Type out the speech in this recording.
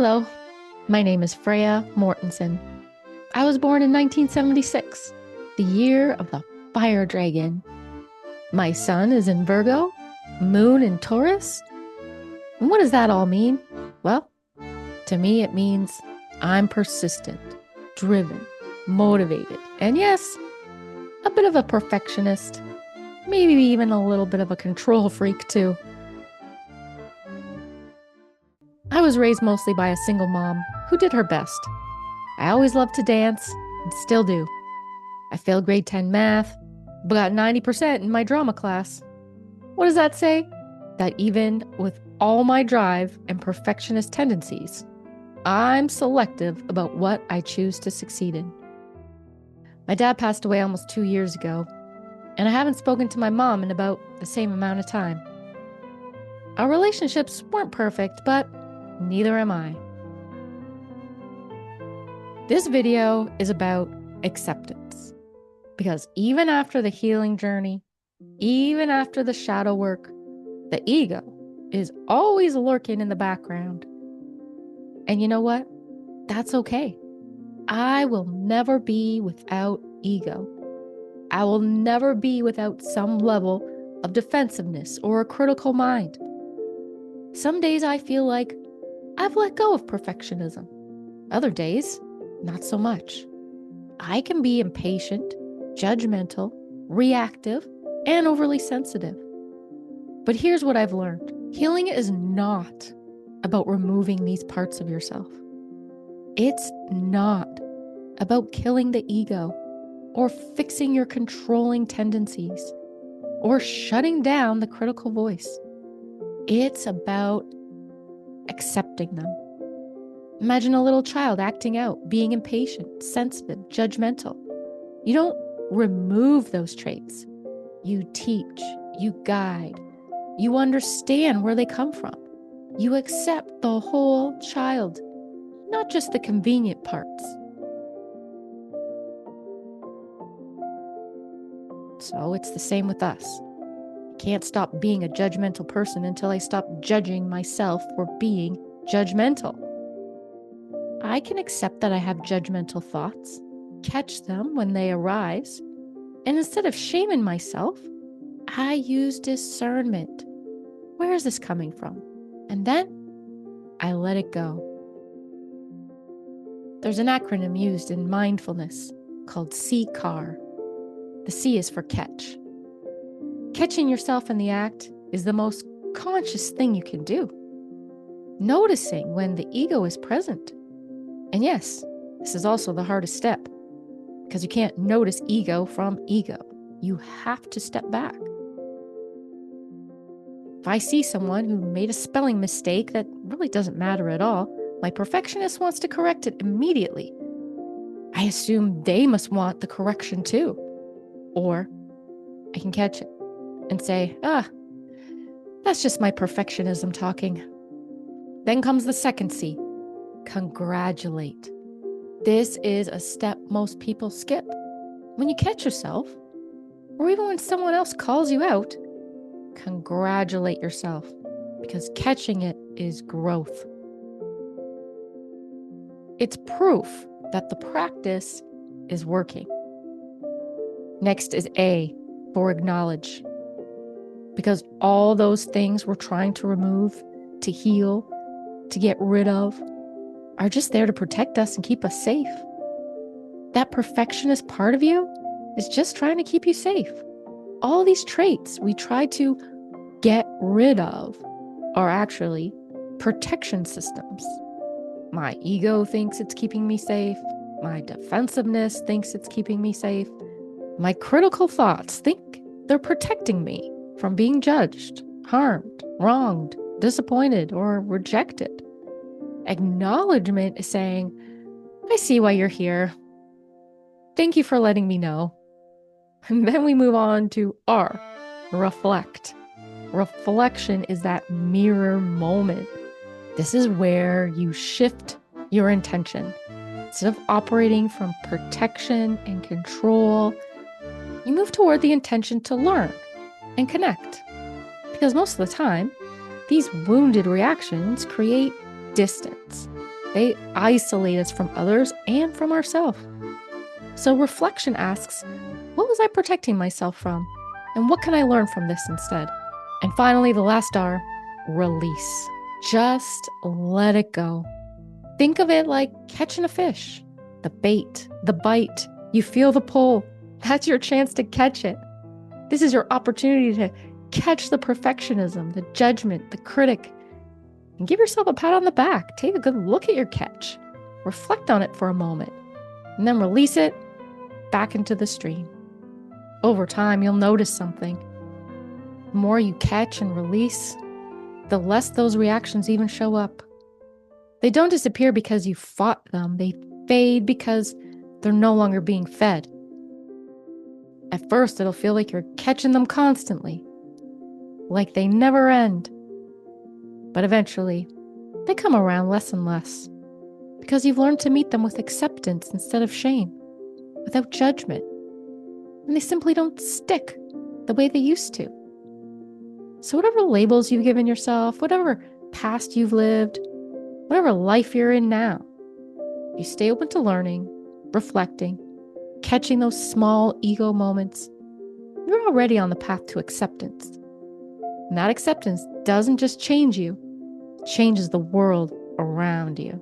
Hello, my name is Freya Mortensen. I was born in 1976, the year of the fire dragon. My sun is in Virgo, moon in Taurus. And what does that all mean? Well, to me it means I'm persistent, driven, motivated, and yes, a bit of a perfectionist, maybe even a little bit of a control freak too. I was raised mostly by a single mom who did her best. I always loved to dance and still do. I failed grade 10 math, but got 90% in my drama class. What does that say? That even with all my drive and perfectionist tendencies, I'm selective about what I choose to succeed in. My dad passed away almost 2 years ago, and I haven't spoken to my mom in about the same amount of time. Our relationships weren't perfect, but neither am I. This video is about acceptance, because even after the healing journey, even after the shadow work, the ego is always lurking in the background. And you know what? That's okay. I will never be without ego. I will never be without some level of defensiveness or a critical mind. Some days I feel like I've let go of perfectionism. Other days, not so much. I can be impatient, judgmental, reactive, and overly sensitive. But here's what I've learned. Healing is not about removing these parts of yourself. It's not about killing the ego or fixing your controlling tendencies or shutting down the critical voice. It's about accepting them. Imagine a little child acting out, being impatient, sensitive, judgmental. You don't remove those traits. You teach, you guide, you understand where they come from. You accept the whole child, not just the convenient parts. So it's the same with us. I can't stop being a judgmental person until I stop judging myself for being judgmental. I can accept that I have judgmental thoughts, catch them when they arise, and instead of shaming myself, I use discernment. Where is this coming from? And then I let it go. There's an acronym used in mindfulness called CCARR. The C is for catch. Catching yourself in the act is the most conscious thing you can do. Noticing when the ego is present. And yes, this is also the hardest step, because you can't notice ego from ego. You have to step back. If I see someone who made a spelling mistake that really doesn't matter at all, my perfectionist wants to correct it immediately. I assume they must want the correction too. Or I can catch it and say, that's just my perfectionism talking. Then comes the second C, congratulate. This is a step most people skip. When you catch yourself, or even when someone else calls you out, congratulate yourself, because catching it is growth. It's proof that the practice is working. Next is A, for acknowledge. Because all those things we're trying to remove, to heal, to get rid of, are just there to protect us and keep us safe. That perfectionist part of you is just trying to keep you safe. All these traits we try to get rid of are actually protection systems. My ego thinks it's keeping me safe. My defensiveness thinks it's keeping me safe. My critical thoughts think they're protecting me from being judged, harmed, wronged, disappointed, or rejected. Acknowledgement is saying, I see why you're here. Thank you for letting me know. And then we move on to R, reflect. Reflection is that mirror moment. This is where you shift your intention. Instead of operating from protection and control, you move toward the intention to learn and connect. Because most of the time, these wounded reactions create distance. They isolate us from others and from ourselves. So reflection asks, what was I protecting myself from? And what can I learn from this instead? And finally, the last R, release. Just let it go. Think of it like catching a fish. The bait, the bite, you feel the pull. That's your chance to catch it. This is your opportunity to catch the perfectionism, the judgment, the critic, and give yourself a pat on the back. Take a good look at your catch. Reflect on it for a moment, and then release it back into the stream. Over time, you'll notice something. The more you catch and release, the less those reactions even show up. They don't disappear because you fought them. They fade because they're no longer being fed. At first, it'll feel like you're catching them constantly, like they never end. But eventually, they come around less and less because you've learned to meet them with acceptance instead of shame, without judgment. And they simply don't stick the way they used to. So whatever labels you've given yourself, whatever past you've lived, whatever life you're in now, you stay open to learning, reflecting, catching those small ego moments, you're already on the path to acceptance. And that acceptance doesn't just change you, it changes the world around you.